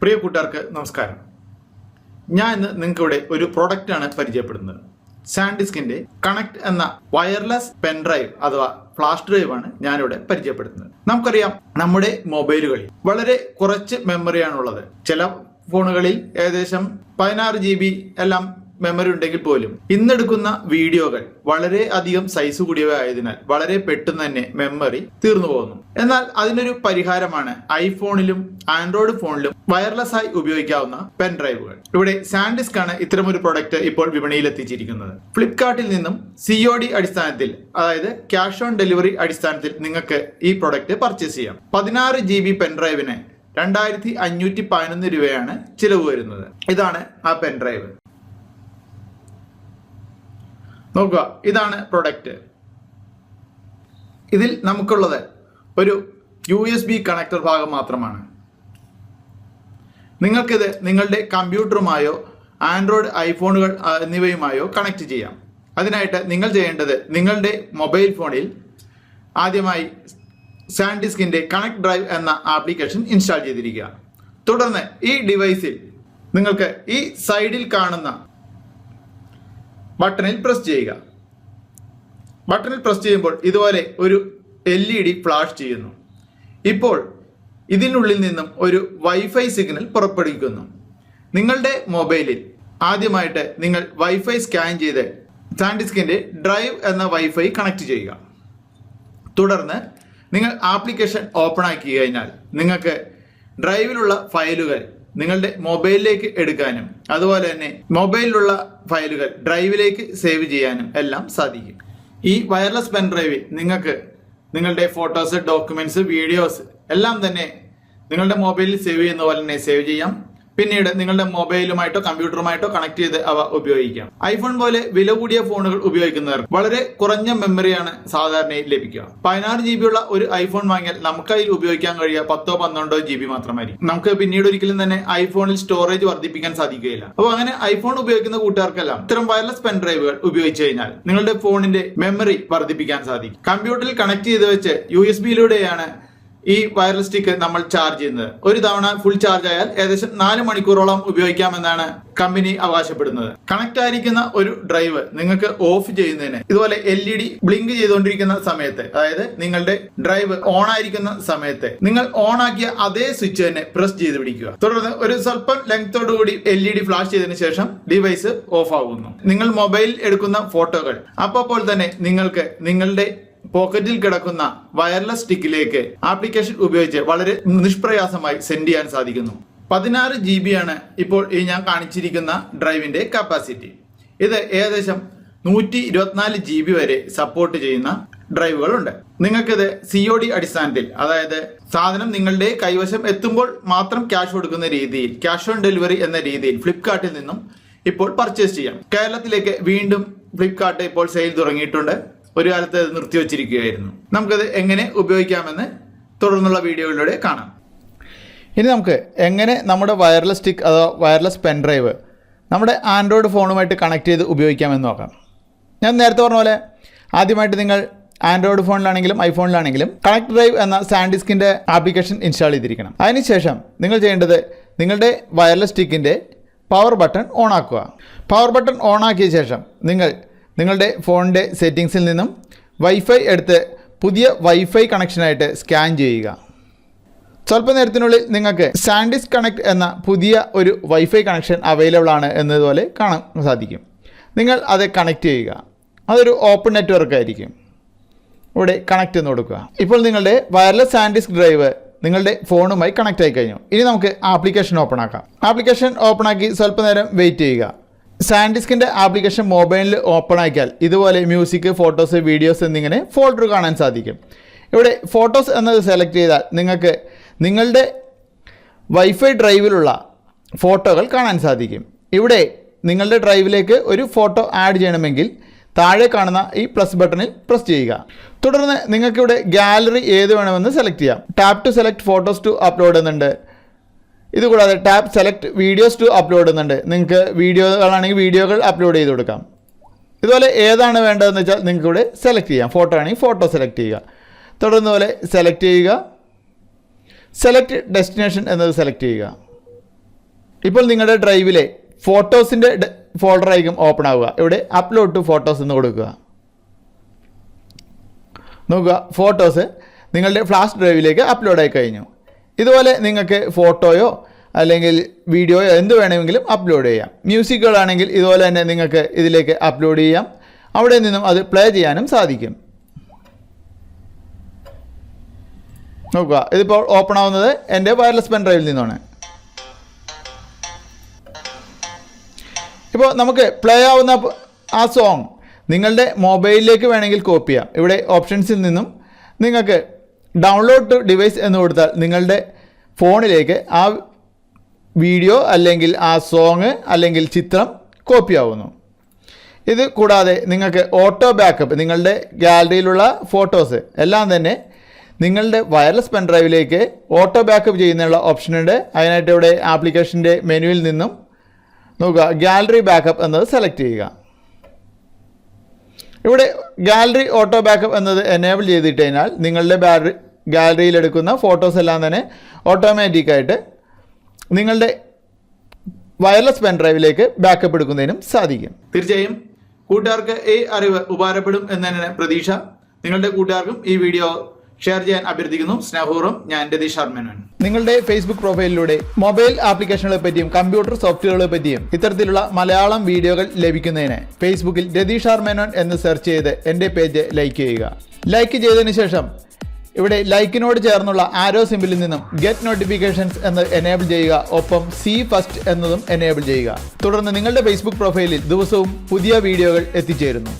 പ്രിയ കൂട്ടുകാർക്ക് നമസ്കാരം. ഞാൻ ഇന്ന് നിങ്ങൾക്കിവിടെ ഒരു പ്രോഡക്റ്റാണ് പരിചയപ്പെടുന്നത്. സാൻഡിസ്കിന്റെ കണക്ട് എന്ന വയർലെസ് പെൻ ഡ്രൈവ് അഥവാ ഫ്ലാഷ് ഡ്രൈവ് ആണ് ഞാനിവിടെ പരിചയപ്പെടുത്തുന്നത്. നമുക്കറിയാം, നമ്മുടെ മൊബൈലുകളിൽ വളരെ കുറച്ച് മെമ്മറിയാണുള്ളത്. ചില ഫോണുകളിൽ ഏകദേശം 16 GB എല്ലാം മെമ്മറി ഉണ്ടെങ്കിൽ പോലും ഇന്നെടുക്കുന്ന വീഡിയോകൾ വളരെ അധികം സൈസ് കൂടിയവ ആയതിനാൽ വളരെ പെട്ടെന്ന് തന്നെ മെമ്മറി തീർന്നു പോകുന്നു. എന്നാൽ അതിനൊരു പരിഹാരമാണ് ഐഫോണിലും ആൻഡ്രോയിഡ് ഫോണിലും വയർലെസ് ആയി ഉപയോഗിക്കാവുന്ന പെൻ ഡ്രൈവുകൾ. ഇവിടെ സാൻഡിസ്ക് ആണ് ഇത്തരമൊരു പ്രൊഡക്റ്റ് ഇപ്പോൾ വിപണിയിൽ എത്തിച്ചിരിക്കുന്നത്. ഫ്ലിപ്കാർട്ടിൽ നിന്നും COD അടിസ്ഥാനത്തിൽ, അതായത് ക്യാഷ് ഓൺ ഡെലിവറി അടിസ്ഥാനത്തിൽ നിങ്ങൾക്ക് ഈ പ്രൊഡക്റ്റ് പർച്ചേസ് ചെയ്യാം. 16 GB പെൻ ഡ്രൈവിന് 2511 രൂപയാണ് ചിലവ് വരുന്നത്. ഇതാണ് ആ പെൻ ഡ്രൈവ്. നോക്കുക, ഇതാണ് പ്രൊഡക്റ്റ്. ഇതിൽ നമുക്കുള്ളത് ഒരു USB കണക്ടർ ഭാഗം മാത്രമാണ്. നിങ്ങൾക്കിത് നിങ്ങളുടെ കമ്പ്യൂട്ടറുമായോ ആൻഡ്രോയിഡ് ഐഫോണുകൾ എന്നിവയുമായോ കണക്ട് ചെയ്യാം. അതിനായിട്ട് നിങ്ങൾ ചെയ്യേണ്ടത്, നിങ്ങളുടെ മൊബൈൽ ഫോണിൽ ആദ്യമായി സാൻഡിസ്കിന്റെ കണക്ട് ഡ്രൈവ് എന്ന ആപ്ലിക്കേഷൻ ഇൻസ്റ്റാൾ ചെയ്തിരിക്കുക. തുടർന്ന് ഈ ഡിവൈസിൽ നിങ്ങൾക്ക് ഈ സൈഡിൽ കാണുന്ന ബട്ടണിൽ പ്രസ് ചെയ്യുക. ബട്ടണിൽ പ്രസ് ചെയ്യുമ്പോൾ ഇതുപോലെ ഒരു LED ഫ്ലാഷ് ചെയ്യുന്നു. ഇപ്പോൾ ഇതിനുള്ളിൽ നിന്നും ഒരു വൈഫൈ സിഗ്നൽ പുറപ്പെടുവിക്കുന്നു. നിങ്ങളുടെ മൊബൈലിൽ ആദ്യമായിട്ട് നിങ്ങൾ വൈഫൈ സ്കാൻ ചെയ്ത് സാൻഡിസ്കിന്റെ ഡ്രൈവ് എന്ന വൈഫൈ കണക്ട് ചെയ്യുക. തുടർന്ന് നിങ്ങൾ ആപ്ലിക്കേഷൻ ഓപ്പൺ ആക്കി കഴിഞ്ഞാൽ നിങ്ങൾക്ക് ഡ്രൈവിലുള്ള ഫയലുകൾ നിങ്ങളുടെ മൊബൈലിലേക്ക് എടുക്കാനും അതുപോലെ തന്നെ മൊബൈലിലുള്ള ഫയലുകൾ ഡ്രൈവിലേക്ക് സേവ് ചെയ്യാനും എല്ലാം സാധിക്കും. ഈ വയർലെസ് പെൻ ഡ്രൈവിൽ നിങ്ങൾക്ക് നിങ്ങളുടെ ഫോട്ടോസ്, ഡോക്യുമെന്റ്സ്, വീഡിയോസ് എല്ലാം തന്നെ നിങ്ങളുടെ മൊബൈലിൽ സേവ് ചെയ്യുന്ന പോലെ തന്നെ സേവ് ചെയ്യാം. പിന്നീട് നിങ്ങളുടെ മൊബൈലുമായിട്ടോ കമ്പ്യൂട്ടറുമായിട്ടോ കണക്ട് ചെയ്ത് അവ ഉപയോഗിക്കാം. ഐഫോൺ പോലെ വില കൂടിയ ഫോണുകൾ ഉപയോഗിക്കുന്നവർ വളരെ കുറഞ്ഞ മെമ്മറിയാണ് സാധാരണയായി ലഭിക്കുക. 16 GB ഉള്ള ഒരു ഐഫോൺ വാങ്ങിയാൽ നമുക്ക് അതിൽ ഉപയോഗിക്കാൻ കഴിയുക 10-12 GB മാത്രമായിരിക്കും. നമുക്ക് പിന്നീട് ഒരിക്കലും തന്നെ ഐഫോണിൽ സ്റ്റോറേജ് വർദ്ധിപ്പിക്കാൻ സാധിക്കുകയില്ല. അപ്പോൾ അങ്ങനെ ഐഫോൺ ഉപയോഗിക്കുന്ന കൂട്ടുകാർക്കെല്ലാം ഇത്തരം വയർലെസ് പെൻ ഡ്രൈവുകൾ ഉപയോഗിച്ചു കഴിഞ്ഞാൽ നിങ്ങളുടെ ഫോണിന്റെ മെമ്മറി വർദ്ധിപ്പിക്കാൻ സാധിക്കും. കമ്പ്യൂട്ടറിൽ കണക്ട് ചെയ്ത് വെച്ച് USB-യിലൂടെയാണ് ഈ വയർലെസ് സ്റ്റിക്ക് നമ്മൾ ചാർജ് ചെയ്യുന്നത്. ഒരു തവണ ഫുൾ ചാർജ് ആയാൽ ഏകദേശം 4 മണിക്കൂറോളം ഉപയോഗിക്കാമെന്നാണ് കമ്പനി അവകാശപ്പെടുന്നത്. കണക്ട് ആയിരിക്കുന്ന ഒരു ഡ്രൈവ് നിങ്ങൾക്ക് ഓഫ് ചെയ്യുന്നതിന് ഇതുപോലെ LED ബ്ലിങ്ക് ചെയ്തുകൊണ്ടിരിക്കുന്ന സമയത്ത്, അതായത് നിങ്ങളുടെ ഡ്രൈവ് ഓൺ ആയിരിക്കുന്ന സമയത്ത് നിങ്ങൾ ഓൺ ആക്കിയ അതേ സ്വിച്ച് തന്നെ പ്രസ് ചെയ്ത് പിടിക്കുക. തുടർന്ന് ഒരു സ്വല്പം ലെങ്തോടുകൂടി LED ഫ്ലാഷ് ചെയ്തതിനു ശേഷം ഡിവൈസ് ഓഫ് ആകുന്നു. നിങ്ങൾ മൊബൈൽ എടുക്കുന്ന ഫോട്ടോകൾ അപ്പോൾ തന്നെ നിങ്ങൾക്ക് നിങ്ങളുടെ പോക്കറ്റിൽ കിടക്കുന്ന വയർലെസ് സ്റ്റിക്കിലേക്ക് ആപ്ലിക്കേഷൻ ഉപയോഗിച്ച് വളരെ നിഷ്പ്രയാസമായി സെൻഡ് ചെയ്യാൻ സാധിക്കുന്നു. 16 GB ആണ് ഇപ്പോൾ ഈ ഞാൻ കാണിച്ചിരിക്കുന്ന ഡ്രൈവിന്റെ കപ്പാസിറ്റി. ഇത് ഏകദേശം 124 GB വരെ സപ്പോർട്ട് ചെയ്യുന്ന ഡ്രൈവുകളുണ്ട്. നിങ്ങൾക്കിത് COD അടിസ്ഥാനത്തിൽ, അതായത് സാധനം നിങ്ങളുടെ കൈവശം എത്തുമ്പോൾ മാത്രം ക്യാഷ് കൊടുക്കുന്ന രീതിയിൽ, ക്യാഷ് ഓൺ ഡെലിവറി എന്ന രീതിയിൽ ഫ്ലിപ്കാർട്ടിൽ നിന്നും ഇപ്പോൾ പർച്ചേസ് ചെയ്യാം. കേരളത്തിലേക്ക് വീണ്ടും ഫ്ലിപ്കാർട്ട് ഇപ്പോൾ സെയിൽ തുടങ്ങിയിട്ടുണ്ട്. ഒരു കാലത്ത് അത് നിർത്തിവച്ചിരിക്കുകയായിരുന്നു. നമുക്കത് എങ്ങനെ ഉപയോഗിക്കാമെന്ന് തുടർന്നുള്ള വീഡിയോയിലൂടെ കാണാം. ഇനി നമുക്ക് എങ്ങനെ നമ്മുടെ വയർലെസ് സ്റ്റിക്ക് അഥവാ വയർലെസ് പെൻ ഡ്രൈവ് നമ്മുടെ ആൻഡ്രോയിഡ് ഫോണുമായിട്ട് കണക്ട് ചെയ്ത് ഉപയോഗിക്കാമെന്ന് നോക്കാം. ഞാൻ നേരത്തെ പറഞ്ഞ പോലെ ആദ്യമായിട്ട് നിങ്ങൾ ആൻഡ്രോയിഡ് ഫോണിലാണെങ്കിലും ഐഫോണിലാണെങ്കിലും കണക്ട് ഡ്രൈവ് എന്ന സാൻഡിസ്കിൻ്റെ ആപ്ലിക്കേഷൻ ഇൻസ്റ്റാൾ ചെയ്തിരിക്കണം. അതിനുശേഷം നിങ്ങൾ ചെയ്യേണ്ടത്, നിങ്ങളുടെ വയർലെസ് സ്റ്റിക്കിൻ്റെ പവർ ബട്ടൺ ഓൺ ആക്കുക. പവർ ബട്ടൺ ഓൺ ആക്കിയ ശേഷം നിങ്ങളുടെ ഫോണിൻ്റെ സെറ്റിങ്സിൽ നിന്നും വൈഫൈ എടുത്ത് പുതിയ വൈഫൈ കണക്ഷനായിട്ട് സ്കാൻ ചെയ്യുക. സ്വല്പ നേരത്തിനുള്ളിൽ നിങ്ങൾക്ക് സാൻഡിസ്ക് കണക്ട് എന്ന പുതിയ ഒരു വൈഫൈ കണക്ഷൻ അവൈലബിൾ ആണ് എന്നതുപോലെ കാണാൻ സാധിക്കും. നിങ്ങൾ അത് കണക്ട് ചെയ്യുക. അതൊരു ഓപ്പൺ നെറ്റ്വർക്ക് ആയിരിക്കും. ഇവിടെ കണക്ട് എന്ന് കൊടുക്കുക. ഇപ്പോൾ നിങ്ങളുടെ വയർലെസ് സാൻഡിസ്ക് ഡ്രൈവ് നിങ്ങളുടെ ഫോണുമായി കണക്ട് ആയി കഴിഞ്ഞു. ഇനി നമുക്ക് ആപ്ലിക്കേഷൻ ഓപ്പൺ ആക്കാം. ആപ്ലിക്കേഷൻ ഓപ്പൺ ആക്കി സ്വല്പ നേരം വെയിറ്റ് ചെയ്യുക. സാൻഡിസ്കിൻ്റെ ആപ്ലിക്കേഷൻ മൊബൈലിൽ ഓപ്പൺ ആക്കിയാൽ ഇതുപോലെ മ്യൂസിക്, ഫോട്ടോസ്, വീഡിയോസ് എന്നിങ്ങനെ ഫോൾഡർ കാണാൻ സാധിക്കും. ഇവിടെ ഫോട്ടോസ് എന്നത് സെലക്ട് ചെയ്താൽ നിങ്ങൾക്ക് നിങ്ങളുടെ വൈഫൈ ഡ്രൈവിലുള്ള ഫോട്ടോകൾ കാണാൻ സാധിക്കും. ഇവിടെ നിങ്ങളുടെ ഡ്രൈവിലേക്ക് ഒരു ഫോട്ടോ ആഡ് ചെയ്യണമെങ്കിൽ താഴെ കാണുന്ന ഈ പ്ലസ് ബട്ടണിൽ പ്രസ് ചെയ്യുക. തുടർന്ന് നിങ്ങൾക്കിവിടെ ഗാലറി ഏത് വേണമെന്ന് സെലക്ട് ചെയ്യാം. Tap to select photos to upload എന്നുണ്ട്. ഇതുകൂടാതെ tap select videos to upload എന്നുണ്ട്. നിങ്ങൾക്ക് വീഡിയോകളാണെങ്കിൽ വീഡിയോകൾ അപ്ലോഡ് ചെയ്ത് കൊടുക്കാം. ഇതുപോലെ ഏതാണ് വേണ്ടതെന്ന് വെച്ചാൽ നിങ്ങൾക്ക് ഇവിടെ സെലക്ട് ചെയ്യാം. ഫോട്ടോ ആണെങ്കിൽ ഫോട്ടോ സെലക്ട് ചെയ്യുക. തുടർന്ന് പോലെ സെലക്ട് ചെയ്യുക. സെലക്ട് ഡെസ്റ്റിനേഷൻ എന്നത് സെലക്ട് ചെയ്യുക. ഇപ്പോൾ നിങ്ങളുടെ ഡ്രൈവിലെ ഫോട്ടോസിൻ്റെ ഫോൾഡറായിരിക്കും ഓപ്പൺ ആവുക. ഇവിടെ അപ്ലോഡ് ടു ഫോട്ടോസ് എന്ന് കൊടുക്കുക. നോക്കുക, ഫോട്ടോസ് നിങ്ങളുടെ ഫ്ലാഷ് ഡ്രൈവിലേക്ക് അപ്ലോഡ് ആയി കഴിഞ്ഞു. ഇതുപോലെ നിങ്ങൾക്ക് ഫോട്ടോയോ അല്ലെങ്കിൽ വീഡിയോയോ എന്ത് വേണമെങ്കിലും അപ്ലോഡ് ചെയ്യാം. മ്യൂസിക്കുകളാണെങ്കിൽ ഇതുപോലെ തന്നെ നിങ്ങൾക്ക് ഇതിലേക്ക് അപ്ലോഡ് ചെയ്യാം. അവിടെ നിന്നും അത് പ്ലേ ചെയ്യാനും സാധിക്കും. നോക്കുക, ഇതിപ്പോൾ ഓപ്പൺ ആവുന്നത് എൻ്റെ വയർലെസ് പെൻ ഡ്രൈവിൽ നിന്നാണ്. ഇപ്പോൾ നമുക്ക് പ്ലേ ആവുന്ന ആ സോങ് നിങ്ങളുടെ മൊബൈലിലേക്ക് വേണമെങ്കിൽ കോപ്പി ചെയ്യാം. ഇവിടെ ഓപ്ഷൻസിൽ നിന്നും നിങ്ങൾക്ക് ഡൗൺലോഡ് ടു ഡിവൈസ് എന്ന് കൊടുത്താൽ നിങ്ങളുടെ ഫോണിലേക്ക് ആ വീഡിയോ അല്ലെങ്കിൽ ആ സോങ് അല്ലെങ്കിൽ ചിത്രം കോപ്പി ആവുന്നു. ഇത് കൂടാതെ നിങ്ങൾക്ക് ഓട്ടോ ബാക്കപ്പ്, നിങ്ങളുടെ ഗാലറിയിലുള്ള ഫോട്ടോസ് എല്ലാം തന്നെ നിങ്ങളുടെ വയർലെസ് പെൻ ഡ്രൈവിലേക്ക് ഓട്ടോ ബാക്കപ്പ് ചെയ്യുന്നതിനുള്ള ഓപ്ഷനുണ്ട്. അതിനായിട്ട് ഇവിടെ ആപ്ലിക്കേഷൻ്റെ മെനുവിൽ നിന്നും നോക്കുക, ഗാലറി ബാക്കപ്പ് എന്നത് സെലക്ട് ചെയ്യുക. ഇവിടെ ഗാലറി ഓട്ടോ ബാക്കപ്പ് എന്നത് എനേബിൾ ചെയ്തിട്ട് കഴിഞ്ഞാൽ നിങ്ങളുടെ ഗാലറിയിൽ എടുക്കുന്ന ഫോട്ടോസ് എല്ലാം തന്നെ ഓട്ടോമാറ്റിക്കായിട്ട് നിങ്ങളുടെ വയർലെസ് പെൻ ഡ്രൈവിലേക്ക് ബാക്കപ്പ് എടുക്കുന്നതിനും സാധിക്കും. തീർച്ചയായും കൂട്ടുകാർക്ക് ഈ അറിവ് ഉപകാരപ്പെടും എന്ന് തന്നെ പ്രതീക്ഷ. നിങ്ങളുടെ കൂട്ടുകാർക്കും ഈ വീഡിയോ ഷെയർ ചെയ്യാൻ അഭ്യർത്ഥിക്കുന്നു. സ്നേഹപൂർവ്വം ഞാൻ രതീഷ് മേനോൻ. നിങ്ങളുടെ ഫേസ്ബുക്ക് പ്രൊഫൈലിലൂടെ മൊബൈൽ ആപ്ലിക്കേഷനുകളെ പറ്റിയും കമ്പ്യൂട്ടർ സോഫ്റ്റ്വെയറുകളെ പറ്റിയും ഇത്തരത്തിലുള്ള മലയാളം വീഡിയോകൾ ലഭിക്കുന്നതിന് ഫേസ്ബുക്കിൽ രതീഷ് മേനോൻ എന്ന് സെർച്ച് ചെയ്ത് എൻ്റെ പേജ് ലൈക്ക് ചെയ്യുക. ലൈക്ക് ചെയ്തതിന് ശേഷം ഇവിടെ ലൈക്കിനോട് ചേർന്നുള്ള ആരോ സിമ്പിളിൽ നിന്നും ഗെറ്റ് നോട്ടിഫിക്കേഷൻസ് എന്ന് എനേബിൾ ചെയ്യുക. ഒപ്പം സീ ഫസ്റ്റ് എന്നതും എനേബിൾ ചെയ്യുക. തുടർന്ന് നിങ്ങളുടെ ഫേസ്ബുക്ക് പ്രൊഫൈലിൽ ദിവസവും പുതിയ വീഡിയോകൾ എത്തിച്ചേരുന്നു.